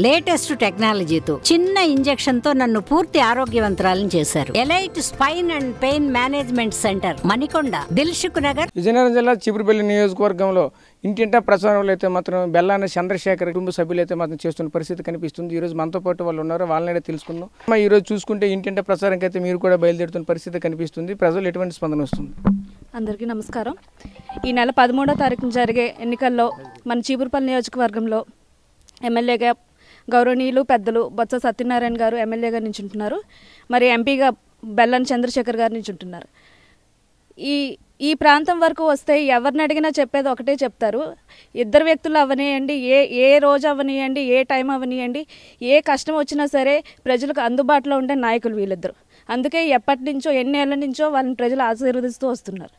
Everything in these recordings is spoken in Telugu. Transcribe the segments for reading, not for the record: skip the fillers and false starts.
లేటెస్ట్ టెక్నాలజీతో చిన్న ఇంజెక్షన్ తో నన్ను పూర్తి ఆరోగ్యవంతురాలను చేశారు. Elite spine and pain management centre, Manikonda, Dilsukh Nagar. Vizianagaram జిల్లా చీపురుపల్లి నియోజకవర్గంలో ఇంటింటా ప్రచారంలో అయితే మాత్రం బెల్లాన చంద్రశేఖర్ కుటుంబ సభ్యులు అయితే మాత్రం చేస్తున్న పరిస్థితి కనిపిస్తుంది. ఈ రోజు మనతో పాటు వాళ్ళు ఉన్నారు, వాళ్ళనే తెలుసుకుందాం. ఈ రోజు చూసుకుంటే ఇంటింటా ప్రచారంకి అయితే మీరు కూడా బయలుదేరుతున్న పరిస్థితి కనిపిస్తుంది. ప్రజలు ఎటువంటి స్పందన వస్తుంది? అందరికీ నమస్కారం. ఈ నెల 13వ తారీఖున జరిగే ఎన్నికల్లో మన చీపురుపల్లి నియోజకవర్గంలో ఎమ్మెల్యేగా గౌరవనీయులు పెద్దలు బొత్స సత్యనారాయణ గారు ఎమ్మెల్యేగా నించుంటున్నారు. మరి ఎంపీగా బెల్లాన చంద్రశేఖర్ గారు నించుంటున్నారు. ఈ ప్రాంతం వరకు వస్తే ఎవరిని అడిగినా చెప్పేది ఒకటే చెప్తారు. ఇద్దరు వ్యక్తులు అవనియండి, ఏ రోజు అవనియండి, ఏ టైం అవనియండి, ఏ కష్టం వచ్చినా సరే ప్రజలకు అందుబాటులో ఉండే నాయకులు వీళ్ళిద్దరు. అందుకే ఎప్పటి నుంచో ఎన్నేళ్ల నుంచో వాళ్ళని ప్రజలు ఆశీర్వదిస్తూ వస్తున్నారు.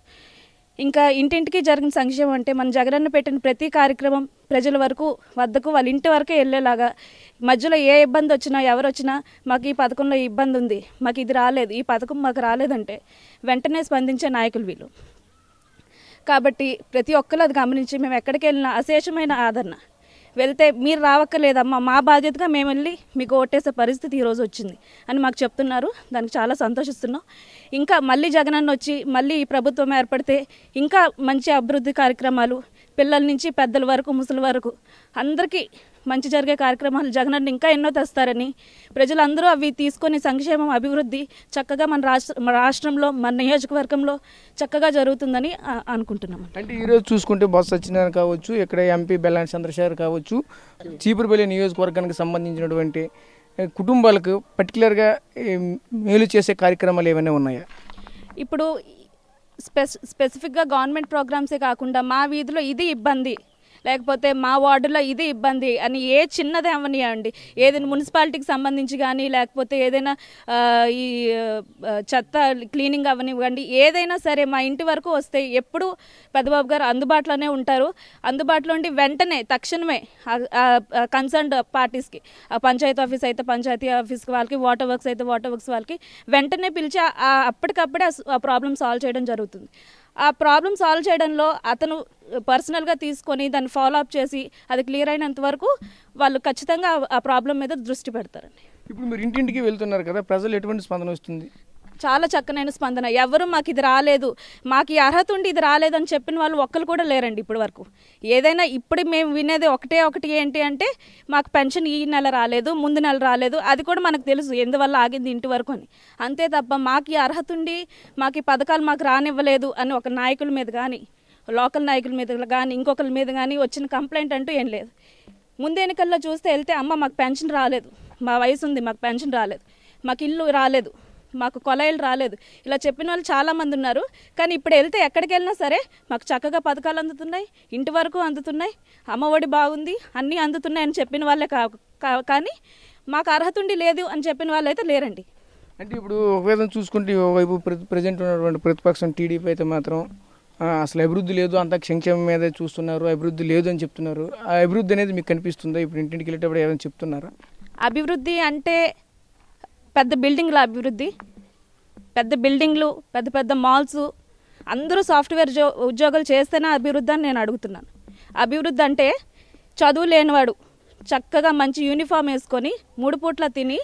ఇంకా ఇంటింటికి జరిగిన సంక్షేమం అంటే మన జగనన్న పెట్టిన ప్రతి కార్యక్రమం ప్రజల వద్దకు వాళ్ళ ఇంటి వరకే వెళ్ళేలాగా, మధ్యలో ఏ ఇబ్బంది వచ్చినా ఎవరు వచ్చినా మాకు ఈ పథకంలో ఈ ఇబ్బంది ఉంది, మాకు ఇది రాలేదు, ఈ పథకం మాకు రాలేదంటే వెంటనే స్పందించే నాయకులు వీళ్ళు. కాబట్టి ప్రతి ఒక్కరు అది గమనించి మేము ఎక్కడికి వెళ్ళినా అశేషమైన ఆదరణ. వెళ్తే మీరు రావక్కర్లేదమ్మా, మా బాధ్యతగా మేము వెళ్ళి మీకు ఓటేసే పరిస్థితి ఈరోజు వచ్చింది అని మాకు చెప్తున్నారు. దానికి చాలా సంతోషిస్తున్నాం. ఇంకా మళ్ళీ జగనన్న వచ్చి మళ్ళీ ఈ ప్రభుత్వం ఏర్పడితే ఇంకా మంచి అభివృద్ధి కార్యక్రమాలు, పిల్లల నుంచి పెద్దల వరకు ముసలి వరకు అందరికీ మంచి జరిగే కార్యక్రమాలు జగనన్న ఇంకా ఎన్నో తెస్తారని, ప్రజలందరూ అవి తీసుకొని సంక్షేమం అభివృద్ధి చక్కగా మన రాష్ట్రంలో మన నియోజకవర్గంలో చక్కగా జరుగుతుందని అనుకుంటున్నాం. అంటే ఈరోజు చూసుకుంటే బొత్స సత్యనారాయణ కావచ్చు, ఇక్కడ ఎంపీ బెల్లాన చంద్రశేఖర్ కావచ్చు, చీపురుపల్లి నియోజకవర్గానికి సంబంధించినటువంటి కుటుంబాలకు పర్టికులర్గా మేలు చేసే కార్యక్రమాలు ఏమైనా ఉన్నాయా? ఇప్పుడు స్పెసిఫిక్గా గవర్నమెంట్ ప్రోగ్రామ్సే కాకుండా మా వీధిలో ఇది ఇబ్బంది, లేకపోతే మా వార్డులో ఇది ఇబ్బంది అని ఏ చిన్నది అవనియండి, ఏదైనా మున్సిపాలిటీకి సంబంధించి కానీ లేకపోతే ఏదైనా ఈ చెత్త క్లీనింగ్ అవనివ్వండి, ఏదైనా సరే మా ఇంటి వరకు వస్తే ఎప్పుడు పెద్దబాబు గారు అందుబాటులోనే ఉంటారు. అందుబాటులో ఉండి వెంటనే తక్షణమే కన్సర్న్డ్ పార్టీస్కి, పంచాయతీ ఆఫీస్ అయితే పంచాయతీ ఆఫీస్కి వాళ్ళకి, వాటర్ వర్క్స్ అయితే వాటర్ వర్క్స్ వాళ్ళకి వెంటనే పిలిచి అప్పటికప్పుడే ఆ ప్రాబ్లమ్ సాల్వ్ చేయడం జరుగుతుంది. ఆ ప్రాబ్లమ్ సాల్వ్ చేయడంలో అతను పర్సనల్గా తీసుకొని దాన్ని ఫాలో అప్ చేసి అది క్లియర్ అయినంత వరకు వాళ్ళు ఖచ్చితంగా ఆ ప్రాబ్లం మీద దృష్టి పెడతారండి. ఇప్పుడు మీరు ఇంటింటికి వెళ్తున్నారు కదా, ప్రజలు ఎటువంటి స్పందన వస్తుంది? చాలా చక్కనైన స్పందన. ఎవరు మాకు ఇది రాలేదు, మాకు ఈ అర్హత ఉండి ఇది రాలేదని చెప్పిన వాళ్ళు ఒక్కరు కూడా లేరండి ఇప్పటి వరకు. ఏదైనా ఇప్పుడు మేము వినేది ఒకటి ఏంటి అంటే మాకు పెన్షన్ ఈ నెల రాలేదు, ముందు నెల రాలేదు, అది కూడా మనకు తెలుసు ఎందువల్ల ఆగింది ఇంటి వరకు అని. అంతే తప్ప మాకు ఈ అర్హత ఉండి మాకు ఈ పథకాలు మాకు రానివ్వలేదు అని ఒక నాయకుల మీద కానీ, లోకల్ నాయకుల మీద కానీ, ఇంకొకరి మీద కానీ వచ్చిన కంప్లైంట్ అంటూ ఏం లేదు. ముందు ఎన్నికల్లో చూస్తే వెళ్తే అమ్మ మాకు పెన్షన్ రాలేదు, మా వయసు ఉంది మాకు పెన్షన్ రాలేదు, మాకు ఇల్లు రాలేదు, మాకు కొలైలు రాలేదు, ఇలా చెప్పిన వాళ్ళు చాలామంది ఉన్నారు. కానీ ఇప్పుడు వెళ్తే ఎక్కడికి వెళ్ళినా సరే మాకు చక్కగా పథకాలు అందుతున్నాయి, ఇంటి వరకు అందుతున్నాయి, అమ్మఒడి బాగుంది, అన్నీ అందుతున్నాయి అని చెప్పిన వాళ్ళే కానీ మాకు అర్హత ఉండి లేదు అని చెప్పిన వాళ్ళు అయితే లేరండి. అంటే ఇప్పుడు ఒక విధంగా చూసుకుంటే ఒకవైపు ప్రజెంట్ ఉన్నటువంటి ప్రతిపక్షం టీడీపీ అయితే మాత్రం అసలు అభివృద్ధి లేదు, అంతా సంక్షేమం మీదే చూస్తున్నారు, అభివృద్ధి లేదు అని చెప్తున్నారు. ఆ అభివృద్ధి అనేది మీకు కనిపిస్తుందా? ఇప్పుడు ఇంటింటికి వెళ్ళేటప్పుడు ఏమైనా చెప్తున్నారా? అభివృద్ధి అంటే పెద్ద బిల్డింగ్ల అభివృద్ధి, పెద్ద బిల్డింగ్లు, పెద్ద పెద్ద మాల్స్, అందరూ సాఫ్ట్వేర్ ఉద్యోగాలు చేస్తేనే అభివృద్ధి అని నేను అడుగుతున్నాను. అభివృద్ధి అంటే చదువు లేనివాడు చక్కగా మంచి యూనిఫామ్ వేసుకొని 3 పూట్ల తిని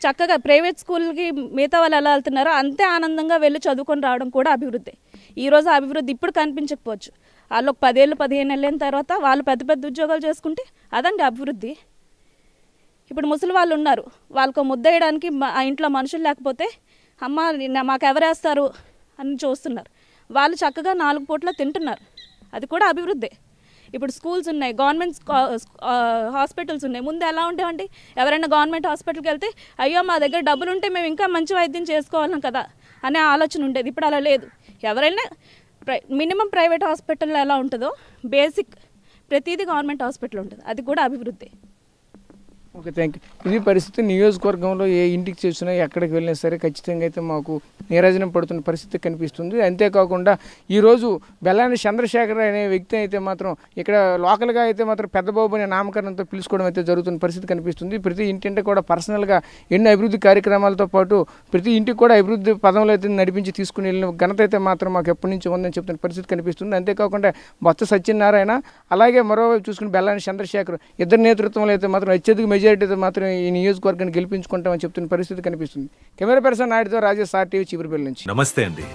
చక్కగా ప్రైవేట్ స్కూల్కి మిగతా వాళ్ళు ఎలా వెళ్తున్నారో అంతే ఆనందంగా వెళ్ళి చదువుకొని రావడం కూడా అభివృద్ధి. ఈరోజు అభివృద్ధి ఇప్పుడు కనిపించకపోవచ్చు, వాళ్ళు ఒక 10 ఏళ్ళు 15 ఏళ్ళైన తర్వాత వాళ్ళు పెద్ద పెద్ద ఉద్యోగాలు చేసుకుంటే అదండి అభివృద్ధి. ఇప్పుడు ముసలి వాళ్ళు ఉన్నారు, వాళ్ళకు ముద్ద వేయడానికి ఆ ఇంట్లో మనుషులు లేకపోతే అమ్మ మాకు ఎవరేస్తారు అని చూస్తున్నారు. వాళ్ళు చక్కగా 4 పూట్ల తింటున్నారు, అది కూడా అభివృద్ధి. ఇప్పుడు స్కూల్స్ ఉన్నాయి, గవర్నమెంట్ హాస్పిటల్స్ ఉన్నాయి. ముందు ఎలా ఉండేవండి, ఎవరైనా గవర్నమెంట్ హాస్పిటల్కి వెళ్తే అయ్యో మా దగ్గర డబ్బులు ఉంటే మేము ఇంకా మంచి వైద్యం చేసుకోవాలం కదా అనే ఆలోచన ఉండేది. ఇప్పుడు అలా లేదు. ఎవరైనా మినిమం ప్రైవేట్ హాస్పిటల్లో ఎలా ఉంటుందో బేసిక్ ప్రతిదీ గవర్నమెంట్ హాస్పిటల్ ఉంటుంది, అది కూడా అభివృద్ధి. Okay, thank you. ఇది పరిస్థితి. నియోజకవర్గంలో ఏ ఇంటికి చేసినా ఎక్కడికి వెళ్ళినా సరే ఖచ్చితంగా అయితే మాకు నీరాజనం పడుతున్న పరిస్థితి కనిపిస్తుంది. అంతేకాకుండా ఈరోజు బెల్లాన చంద్రశేఖర్ అనే వ్యక్తి అయితే మాత్రం ఇక్కడ లోకల్గా అయితే మాత్రం పెద్దబాబు అనే నామకరణంతో పిలుచుకోవడం అయితే జరుగుతున్న పరిస్థితి కనిపిస్తుంది. ప్రతి ఇంటింటి కూడా పర్సనల్గా ఎన్నో అభివృద్ధి కార్యక్రమాలతో పాటు ప్రతి ఇంటికి కూడా అభివృద్ధి పదంలో అయితే నడిపించి తీసుకుని వెళ్ళిన ఘనత అయితే మాత్రం మాకు ఎప్పటి నుంచి ఉందని చెప్తున్న పరిస్థితి కనిపిస్తుంది. అంతేకాకుండా బొత్స సత్యనారాయణ అలాగే మరోవైపు చూసుకుని బెల్లాన చంద్రశేఖర్ ఇద్దరు నేతృత్వంలో అయితే మాత్రం అత్యధిక మెజారిటీ మెజారిటీతో మాత్రం ఈ నియోజకవర్గాన్ని గెలిపించుకుంటామని చెప్తున్న పరిస్థితి కనిపిస్తుంది. కెమెరా పర్సన్ నాయుడుతో రాజేష్, RTV, చీపురుపల్లి నుంచి. నమస్తే అండి.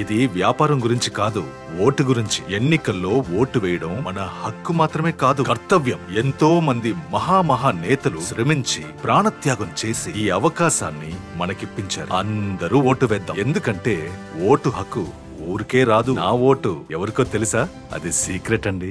ఇది వ్యాపారం గురించి కాదు, ఓటు గురించి. ఎన్నికల్లో ఓటు వేయడం మన హక్కు మాత్రమే కాదు, కర్తవ్యం. ఎంతో మంది మహా నేతలు శ్రమించి ప్రాణత్యాగం చేసి ఈ అవకాశాన్ని మనకిప్పించారు. అందరూ ఓటు వేద్దాం. ఎందుకంటే ఓటు హక్కు ఊరికే రాదు. నా ఓటు ఎవరికో తెలుసా? అది సీక్రెట్ అండి.